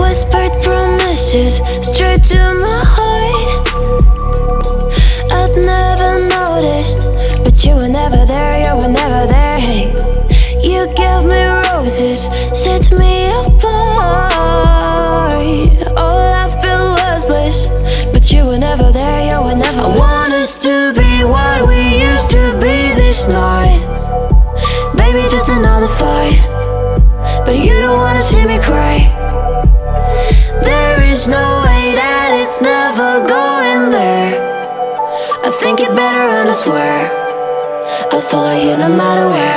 Whispered promises straight to my heart. I'd never noticed, but you were never there, you were never there. Hey, you gave me roses, set me apart. All I felt was bliss, but you were never there, you were never there. I want us to be what we used to be this night. Baby, just another fight, but you don't wanna see me cry. There is no way that it's never going there. I think it better and I swear I'll follow you no matter where.